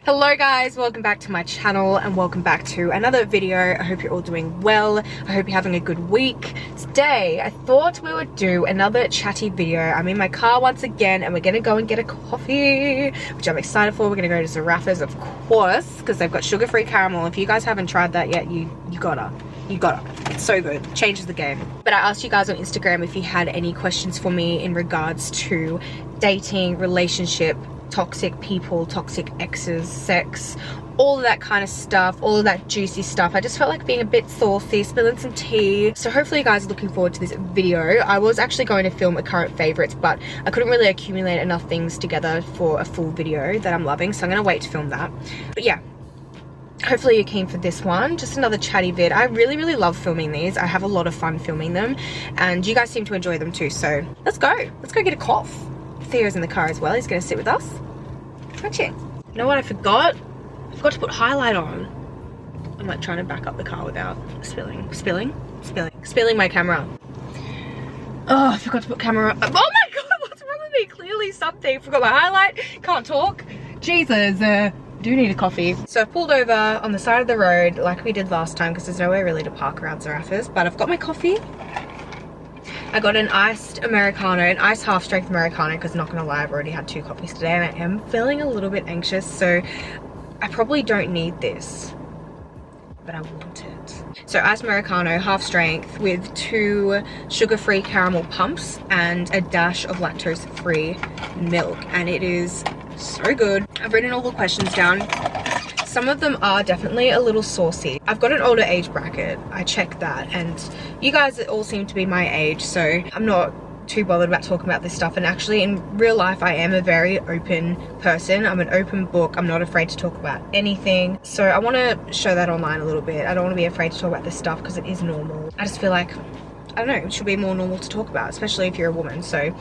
Hello guys, welcome back to my channel and welcome back to another video. I hope you're all doing well. I hope you're having a good week. Today I thought we would do another chatty video. I'm in my car once again and we're gonna go and get a coffee, which I'm excited for. We're gonna go to Zaraffa's, of course, because they've got sugar-free caramel. If you guys haven't tried that yet, you gotta. It's so good. Changes the game. But I asked you guys on Instagram if you had any questions for me in regards to dating, relationship, toxic people, toxic exes, sex, all of that kind of stuff, all of that juicy stuff. I just felt like being a bit saucy, spilling some tea. So hopefully you guys are looking forward to this video. I was actually going to film a current favorites, but I couldn't really accumulate enough things together for a full video that I'm loving, so I'm gonna wait to film that. But yeah, hopefully you're keen for this one. Just another chatty vid. I really love filming these. I have a lot of fun filming them and you guys seem to enjoy them too, so let's go get a cough. Theo's in the car as well. He's gonna sit with us. You know what I forgot? I forgot to put highlight on. I'm like trying to back up the car without spilling my camera. Oh, I forgot to put camera. Oh my god, what's wrong with me? Clearly something. Forgot my highlight. Can't talk. Jesus. Do need a coffee. So I pulled over on the side of the road like we did last time because there's nowhere really to park around Zaraffa's, but I've got my coffee. I got an iced Americano, an iced half-strength Americano, because not gonna lie, I've already had 2 coffees today and I am feeling a little bit anxious, so I probably don't need this, but I want it. So iced Americano, half-strength, with 2 sugar-free caramel pumps and a dash of lactose-free milk, and it is so good. I've written all the questions down. Some of them are definitely a little saucy. I've got an older age bracket, I checked that, and you guys all seem to be my age, so I'm not too bothered about talking about this stuff. And actually in real life I am a very open person. I'm an open book. I'm not afraid to talk about anything, so I want to show that online a little bit. I don't want to be afraid to talk about this stuff because it is normal. I just feel like, I don't know, it should be more normal to talk about, especially if you're a woman. So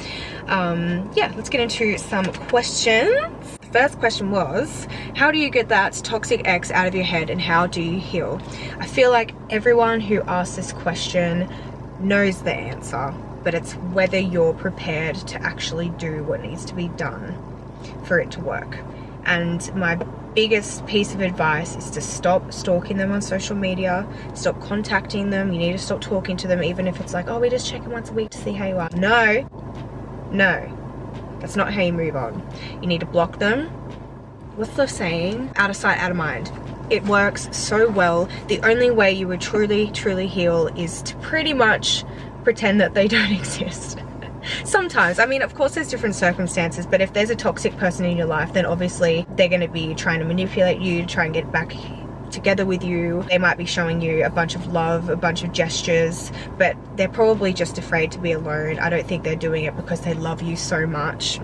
yeah, let's get into some questions. First question was, how do you get that toxic ex out of your head and how do you heal? I feel like everyone who asks this question knows the answer, but it's whether you're prepared to actually do what needs to be done for it to work. And my biggest piece of advice is to stop stalking them on social media, stop contacting them. You need to stop talking to them, even if it's like, oh, we just check in once a week to see how you are. No. That's not how you move on. You need to block them. What's the saying? Out of sight, out of mind. It works so well. The only way you would truly heal is to pretty much pretend that they don't exist. Sometimes, I mean, of course there's different circumstances, but if there's a toxic person in your life, then obviously they're going to be trying to manipulate you to try and get back together with you. They might be showing you a bunch of love, a bunch of gestures, but they're probably just afraid to be alone. I don't think they're doing it because they love you so much.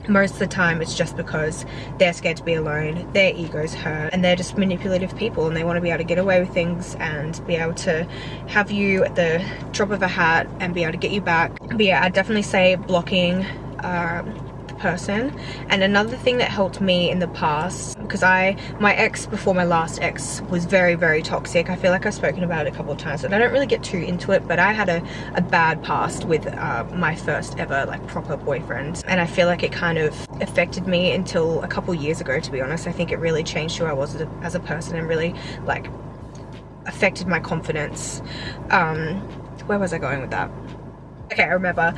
Most of the time it's just because they're scared to be alone, their ego's hurt, and they're just manipulative people and they want to be able to get away with things and be able to have you at the drop of a hat and be able to get you back. But yeah, I'd definitely say blocking the person. And another thing that helped me in the past, because my ex before my last ex was very toxic. I feel like I've spoken about it a couple of times, and I don't really get too into it, but I had a bad past with my first ever like proper boyfriend, and I feel like it kind of affected me until a couple years ago, to be honest. I think it really changed who I was as a person and really like affected my confidence. Where was I going with that? Okay, I remember.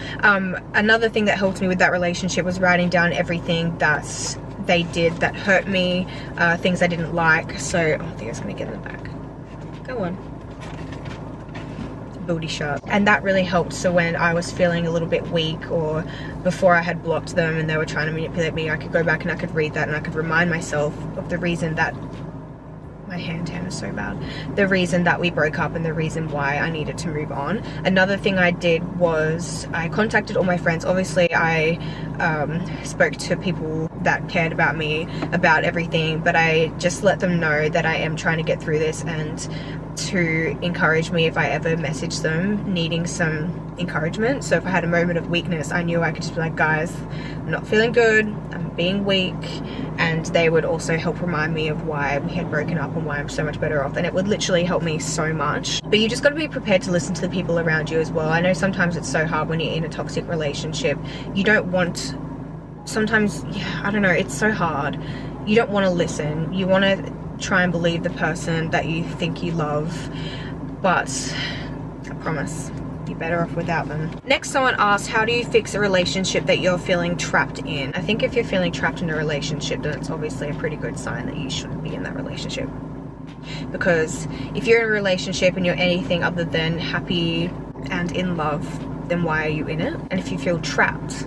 Another thing that helped me with that relationship was writing down everything that they did that hurt me, things I didn't like. So, oh, I think I was gonna get in the back. Go on. Booty shot. And that really helped. So when I was feeling a little bit weak, or before I had blocked them and they were trying to manipulate me, I could go back and I could read that and I could remind myself of the reason that my hand is so bad, the reason that we broke up and the reason why I needed to move on. Another thing I did was I contacted all my friends. Obviously I spoke to people that cared about me, about everything, but I just let them know that I am trying to get through this and to encourage me if I ever message them needing some encouragement. So if I had a moment of weakness, I knew I could just be like, guys, I'm not feeling good, I'm being weak, and they would also help remind me of why we had broken up and why I'm so much better off, and it would literally help me so much. But you just got to be prepared to listen to the people around you as well. I know sometimes it's so hard when you're in a toxic relationship. You don't want, sometimes, yeah, I don't know, it's so hard. you don't want to listen. You want to try and believe the person that you think you love, but I promise you're better off without them. Next, someone asked, how do you fix a relationship that you're feeling trapped in? I think if you're feeling trapped in a relationship, then it's obviously a pretty good sign that you shouldn't be in that relationship. Because if you're in a relationship and you're anything other than happy and in love, then why are you in it? And if you feel trapped,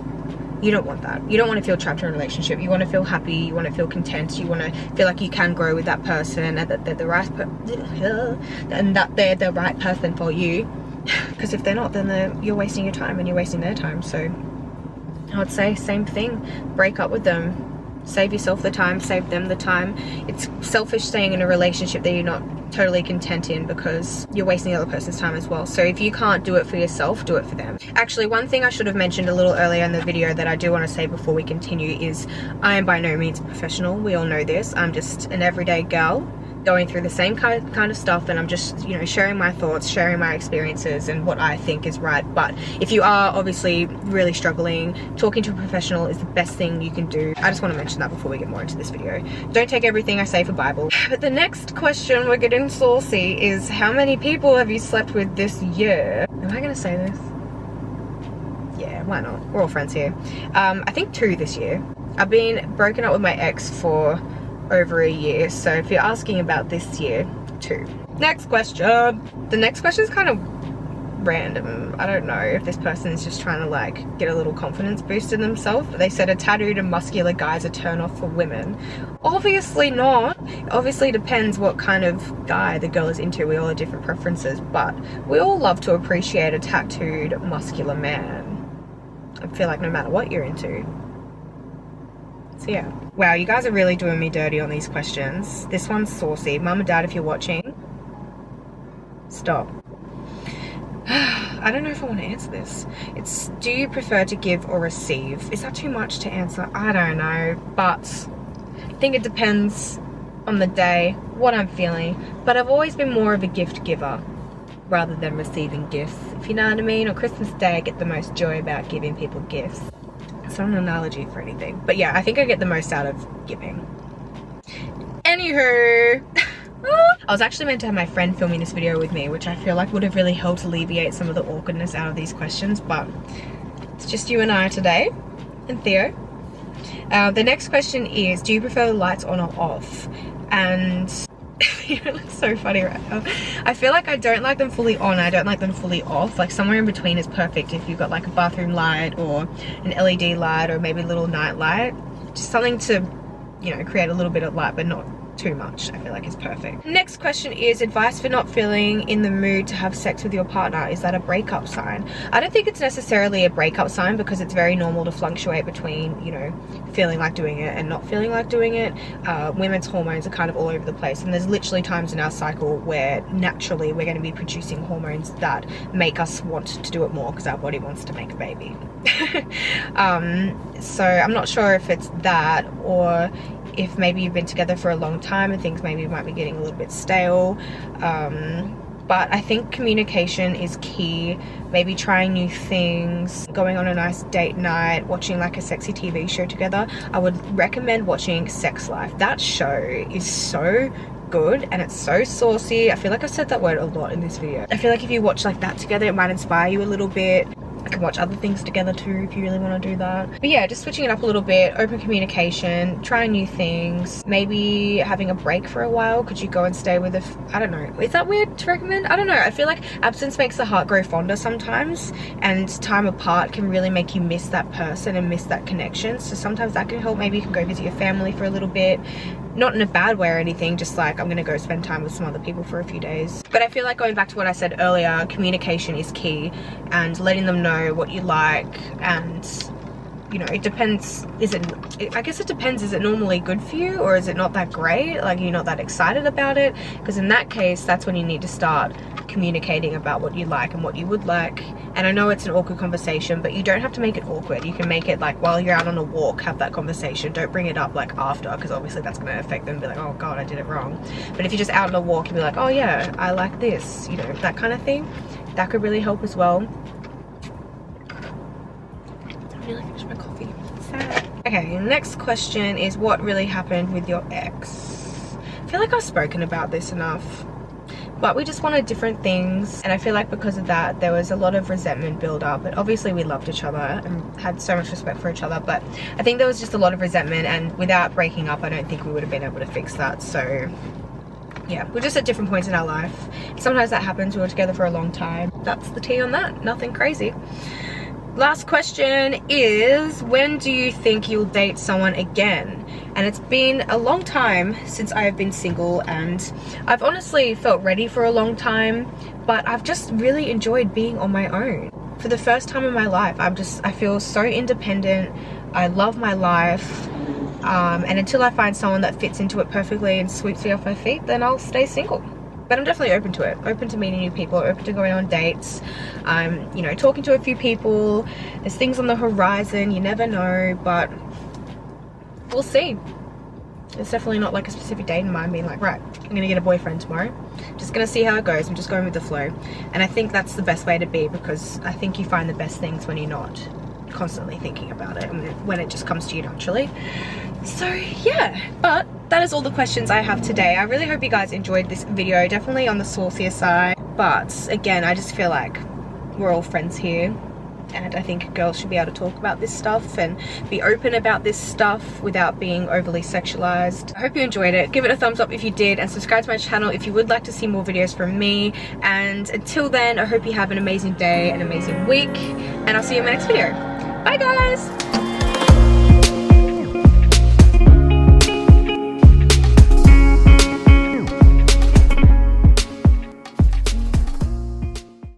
you don't want that. You don't want to feel trapped in a relationship. You want to feel happy, you want to feel content, you want to feel like you can grow with that person, and that they're the right person for you. Because if they're not, then you're wasting your time and you're wasting their time. So I would say same thing. Break up with them. Save yourself the time, save them the time. It's selfish staying in a relationship that you're not totally content in, because you're wasting the other person's time as well. So if you can't do it for yourself, do it for them. Actually, one thing I should have mentioned a little earlier in the video that I do want to say before we continue is I am by no means a professional. We all know this. I'm just an everyday girl going through the same kind of stuff, and I'm just, you know, sharing my thoughts, sharing my experiences and what I think is right. But if you are obviously really struggling, talking to a professional is the best thing you can do. I just want to mention that before we get more into this video. Don't take everything I say for Bible. But the next question, we're getting saucy, is how many people have you slept with this year? Am I gonna say this? Yeah, why not? We're all friends here. I think 2 this year. I've been broken up with my ex for over a year, so if you're asking about this year, 2. Next question. The next question is kind of random. I don't know if this person is just trying to like get a little confidence boost in themselves. They said, a tattooed and muscular guy is a turn off for women. Obviously not. Obviously depends what kind of guy the girl is into. We all have different preferences, but we all love to appreciate a tattooed muscular man. I feel like no matter what you're into. So yeah. Wow, you guys are really doing me dirty on these questions. This one's saucy. Mum and Dad, if you're watching, stop. I don't know if I want to answer this. It's, do you prefer to give or receive? Is that too much to answer? I don't know, but I think it depends on the day, what I'm feeling. But I've always been more of a gift giver rather than receiving gifts, if you know what I mean. On Christmas Day, I get the most joy about giving people gifts. It's not an analogy for anything, but yeah, I think I get the most out of giving. Anywho, I was actually meant to have my friend filming this video with me, which I feel like would have really helped alleviate some of the awkwardness out of these questions, but it's just you and I today, and Theo. The next question is, do you prefer the lights on or off? And you look so funny right now. I feel like I don't like them fully on, I don't like them fully off. Like somewhere in between is perfect. If you've got like a bathroom light or an LED light or maybe a little night light, just something to, you know, create a little bit of light but not too much, I feel like is perfect. Next question is advice for not feeling in the mood to have sex with your partner. Is that a breakup sign? I don't think it's necessarily a breakup sign, because it's very normal to fluctuate between, you know, feeling like doing it and not feeling like doing it. Women's hormones are kind of all over the place, and there's literally times in our cycle where naturally we're going to be producing hormones that make us want to do it more because our body wants to make a baby. So I'm not sure if it's that, or if maybe you've been together for a long time and things maybe might be getting a little bit stale. But I think communication is key. Maybe trying new things, going on a nice date night, watching like a sexy TV show together. I would recommend watching Sex Life. That show is so good and it's so saucy. I feel like I've said that word a lot in this video. I feel like if you watch like that together, it might inspire you a little bit. I can watch other things together too if you really want to do that. But yeah, just switching it up a little bit, open communication, trying new things, maybe having a break for a while. Could you go and stay with I don't know, is that weird to recommend? I don't know. I feel like absence makes the heart grow fonder sometimes, and time apart can really make you miss that person and miss that connection. So sometimes that can help. Maybe you can go visit your family for a little bit, not in a bad way or anything, just like I'm gonna go spend time with some other people for a few days. But I feel like going back to what I said earlier, communication is key, and letting them know what you like. And you know, it depends. I guess it depends, is it normally good for you, or is it not that great, like you're not that excited about it? Because in that case, that's when you need to start communicating about what you like and what you would like. And I know it's an awkward conversation, but you don't have to make it awkward. You can make it like while you're out on a walk, have that conversation. Don't bring it up like after, because obviously that's going to affect them and be like, oh god, I did it wrong. But if you're just out on a walk and be like, oh yeah, I like this, you know, that kind of thing, that could really help as well. I really finished my coffee. Sad. Okay, next question is what really happened with your ex? I feel like I've spoken about this enough, but we just wanted different things, and I feel like because of that there was a lot of resentment build up. But obviously we loved each other and had so much respect for each other, but I think there was just a lot of resentment, and without breaking up I don't think we would have been able to fix that. So yeah, we're just at different points in our life. Sometimes that happens. We were together for a long time. That's the tea on that. Nothing crazy. Last question is, when do you think you'll date someone again? And it's been a long time since I've been single, and I've honestly felt ready for a long time, but I've just really enjoyed being on my own. For the first time in my life, I feel so independent. I love my life, and until I find someone that fits into it perfectly and sweeps me off my feet, then I'll stay single. But I'm definitely open to it, open to meeting new people, open to going on dates, you know, talking to a few people. There's things on the horizon, you never know, but we'll see. It's definitely not like a specific date in mind being like, right, I'm gonna get a boyfriend tomorrow. Just gonna see how it goes. I'm just going with the flow. And I think that's the best way to be, because I think you find the best things when you're not constantly thinking about it and when it just comes to you naturally. So yeah, but that is all the questions I have today. I really hope you guys enjoyed this video. Definitely on the saucier side, but again, I just feel like we're all friends here, and I think girls should be able to talk about this stuff and be open about this stuff without being overly sexualized. I hope you enjoyed it. Give it a thumbs up if you did, and subscribe to my channel if you would like to see more videos from me. And until then, I hope you have an amazing day, an amazing week, and I'll see you in my next video. Bye guys!